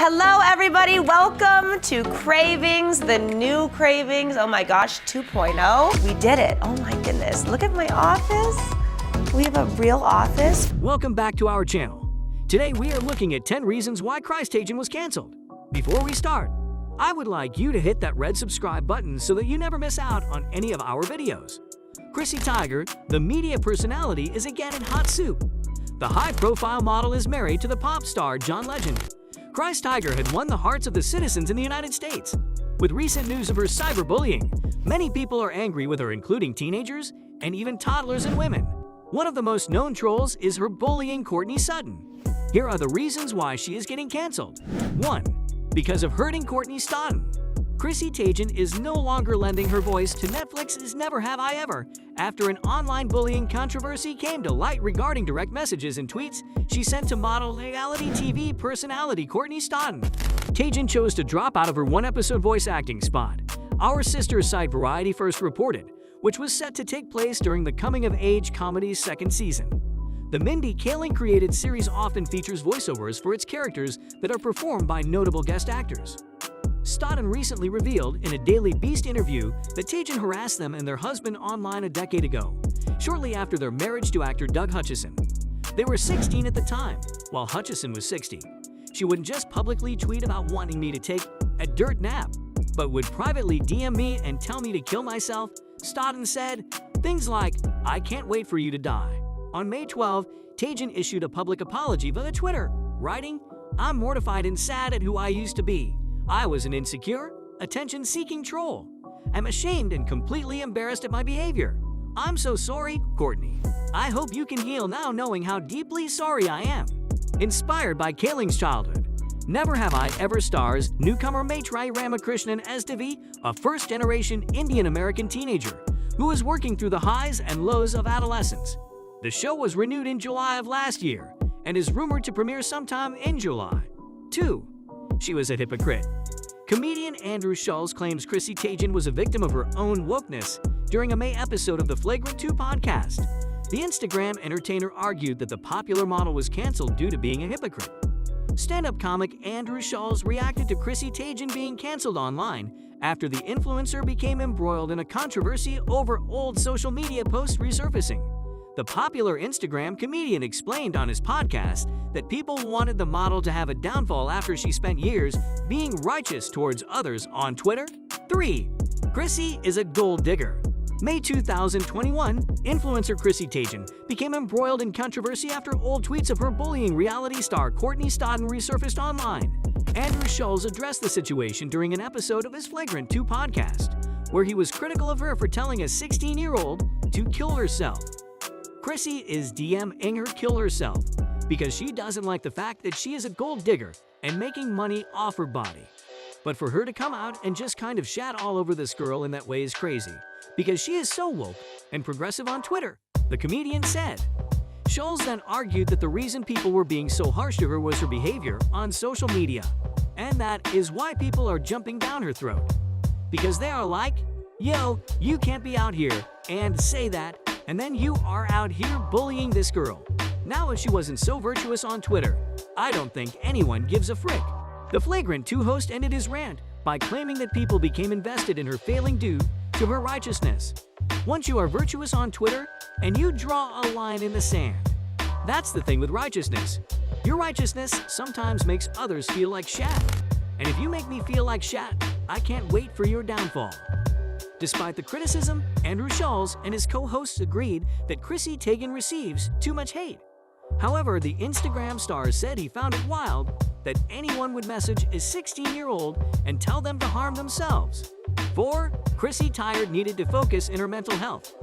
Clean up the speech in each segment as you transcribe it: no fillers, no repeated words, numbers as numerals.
Hello, everybody. Welcome to Cravings, the new Cravings. Oh my gosh, 2.0. We did it. Oh my goodness. Look at my office. We have a real office. Welcome back to our channel. Today we are looking at 10 reasons why Chrissy Teigen was canceled. Before we start, I would like you to hit that red subscribe button so that you never miss out on any of our videos. Chrissy Teigen, the media personality, is again in hot soup. The high-profile model is married to the pop star John Legend. Chrissy Teigen had won the hearts of the citizens in the United States. With recent news of her cyberbullying, many people are angry with her, including teenagers and even toddlers and women. One of the most known trolls is her bullying Courtney Stodden. Here are the reasons why she is getting canceled. 1. Because of hurting Courtney Stodden. Chrissy Teigen is no longer lending her voice to Netflix's Never Have I Ever after an online bullying controversy came to light regarding direct messages and tweets she sent to model reality TV personality Courtney Stodden. Teigen chose to drop out of her one-episode voice acting spot. Our sister site Variety first reported, which was set to take place during the coming-of-age comedy's second season. The Mindy Kaling-created series often features voiceovers for its characters that are performed by notable guest actors. Stodden recently revealed in a Daily Beast interview that Teigen harassed them and their husband online a decade ago, shortly after their marriage to actor Doug Hutchison. They were 16 at the time, while Hutchison was 60. She wouldn't just publicly tweet about wanting me to take a dirt nap, but would privately DM me and tell me to kill myself. Stodden said things like, "I can't wait for you to die." On May 12, Teigen issued a public apology via Twitter, writing, "I'm mortified and sad at who I used to be. I was an insecure, attention-seeking troll. I'm ashamed and completely embarrassed at my behavior. I'm so sorry, Courtney. I hope you can heal now knowing how deeply sorry I am." Inspired by Kaling's childhood, Never Have I Ever stars newcomer Maitri Ramakrishnan as Devi, a first-generation Indian-American teenager who is working through the highs and lows of adolescence. The show was renewed in July of last year and is rumored to premiere sometime in July. 2. She was a hypocrite. Comedian Andrew Schulz claims Chrissy Teigen was a victim of her own wokeness during a May episode of the Flagrant 2 podcast. The Instagram entertainer argued that the popular model was canceled due to being a hypocrite. Stand-up comic Andrew Schulz reacted to Chrissy Teigen being canceled online after the influencer became embroiled in a controversy over old social media posts resurfacing. The popular Instagram comedian explained on his podcast that people wanted the model to have a downfall after she spent years being righteous towards others on Twitter. 3. Chrissy is a gold digger. May 2021, influencer Chrissy Teigen became embroiled in controversy after old tweets of her bullying reality star Courtney Stodden resurfaced online. Andrew Schulz addressed the situation during an episode of his Flagrant 2 podcast, where he was critical of her for telling a 16-year-old to kill herself. Chrissy is DMing her kill herself because she doesn't like the fact that she is a gold digger and making money off her body. But for her to come out and just kind of shat all over this girl in that way is crazy, because she is so woke and progressive on Twitter, the comedian said. Schulz then argued that the reason people were being so harsh to her was her behavior on social media, and that is why people are jumping down her throat. Because they are like, "Yo, you can't be out here and say that, and then you are out here bullying this girl. Now if she wasn't so virtuous on Twitter, I don't think anyone gives a frick." The Flagrant 2 host ended his rant by claiming that people became invested in her failing due to her righteousness. Once you are virtuous on Twitter and you draw a line in the sand. That's the thing with righteousness. Your righteousness sometimes makes others feel like shat. And if you make me feel like shat, I can't wait for your downfall. Despite the criticism, Andrew Schulz and his co-hosts agreed that Chrissy Teigen receives too much hate. However, the Instagram star said he found it wild that anyone would message a 16-year-old and tell them to harm themselves. 4. Chrissy Teigen needed to focus in her mental health.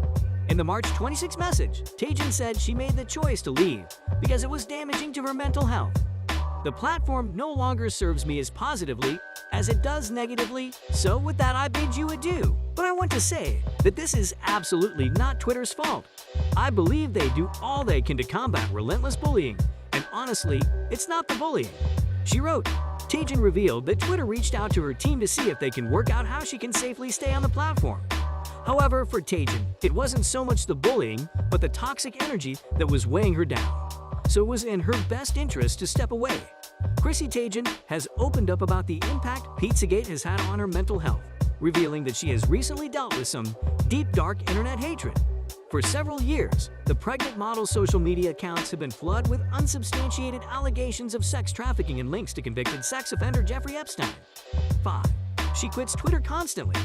In the March 26 message, Teigen said she made the choice to leave because it was damaging to her mental health. "The platform no longer serves me as positively as it does negatively, so with that I bid you adieu. But I want to say that this is absolutely not Twitter's fault. I believe they do all they can to combat relentless bullying, and honestly, it's not the bullying." She wrote. Teigen revealed that Twitter reached out to her team to see if they can work out how she can safely stay on the platform. However, for Teigen, it wasn't so much the bullying, but the toxic energy that was weighing her down. So it was in her best interest to step away. Chrissy Teigen has opened up about the impact Pizzagate has had on her mental health, revealing that she has recently dealt with some deep, dark internet hatred. For several years, the pregnant model's social media accounts have been flooded with unsubstantiated allegations of sex trafficking and links to convicted sex offender Jeffrey Epstein. 5. She quits Twitter constantly.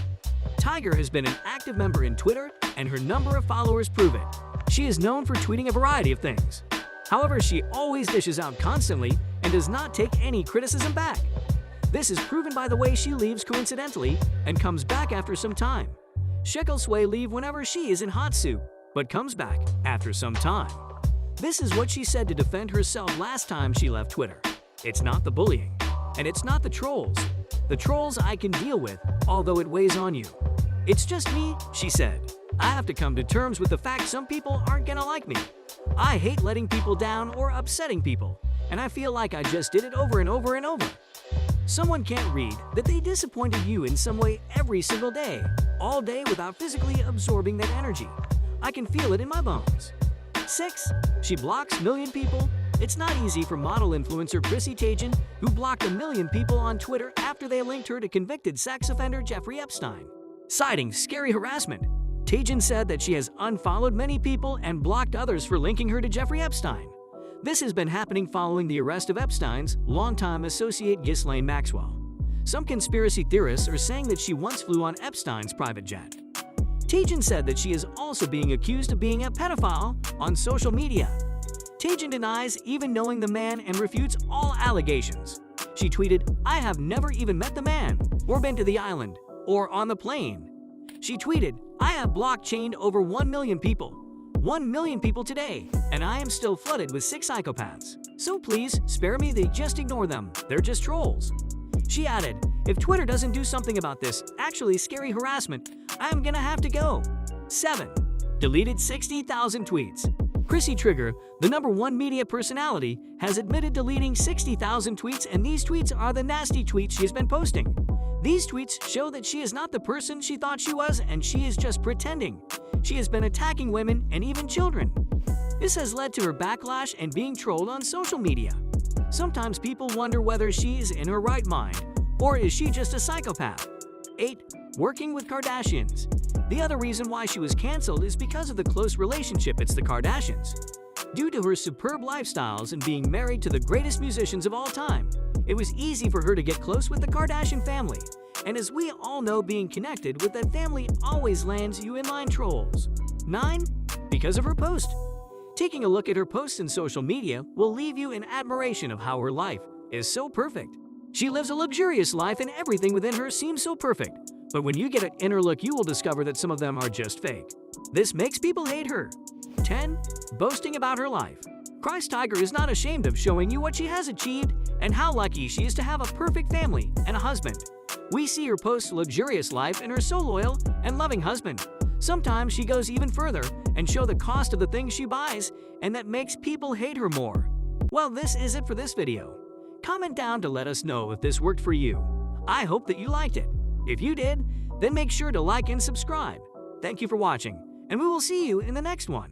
Tiger has been an active member in Twitter, and her number of followers prove it. She is known for tweeting a variety of things. However, she always dishes out constantly and does not take any criticism back. This is proven by the way she leaves coincidentally and comes back after some time. She'll sway leave whenever she is in hot soup, but comes back after some time. This is what she said to defend herself last time she left Twitter. It's not the bullying, and it's not the trolls. The trolls I can deal with, although it weighs on you. It's just me, she said. I have to come to terms with the fact some people aren't gonna like me. I hate letting people down or upsetting people, and I feel like I just did it over and over and over. Someone can't read that they disappointed you in some way every single day, all day without physically absorbing that energy. I can feel it in my bones. 6. She blocks million people. It's not easy for model influencer Chrissy Teigen, who blocked 1 million people on Twitter after they linked her to convicted sex offender Jeffrey Epstein. Citing scary harassment, Teigen said that she has unfollowed many people and blocked others for linking her to Jeffrey Epstein. This has been happening following the arrest of Epstein's longtime associate Ghislaine Maxwell. Some conspiracy theorists are saying that she once flew on Epstein's private jet. Teigen said that she is also being accused of being a pedophile on social media. Teigen denies even knowing the man and refutes all allegations. She tweeted, "I have never even met the man, or been to the island, or on the plane." She tweeted, "I have blockchained over 1 million people. 1 million people today, and I am still flooded with 6 psychopaths. So please, spare me, they just ignore them. They're just trolls." She added, "If Twitter doesn't do something about this actually scary harassment, I'm gonna have to go." 7. Deleted 60,000 tweets. Chrissy Teigen, the #1 media personality, has admitted deleting 60,000 tweets, and these tweets are the nasty tweets she's been posting. These tweets show that she is not the person she thought she was, and she is just pretending. She has been attacking women and even children. This has led to her backlash and being trolled on social media. Sometimes people wonder whether she is in her right mind, or is she just a psychopath? 8. Working with Kardashians. The other reason why she was canceled is because of the close relationship it's the Kardashians. Due to her superb lifestyles and being married to the greatest musicians of all time, it was easy for her to get close with the Kardashian family. And as we all know, being connected with that family always lands you in line trolls. 9. Because of her post. Taking a look at her posts in social media will leave you in admiration of how her life is so perfect. She lives a luxurious life and everything within her seems so perfect. But when you get an inner look, you will discover that some of them are just fake. This makes people hate her. 10. Boasting about her life. Chrissy Teigen is not ashamed of showing you what she has achieved and how lucky she is to have a perfect family and a husband. We see her post luxurious life and her so loyal and loving husband. Sometimes she goes even further and show the cost of the things she buys, and that makes people hate her more. Well, this is it for this video. Comment down to let us know if this worked for you. I hope that you liked it. If you did, then make sure to like and subscribe. Thank you for watching, and we will see you in the next one.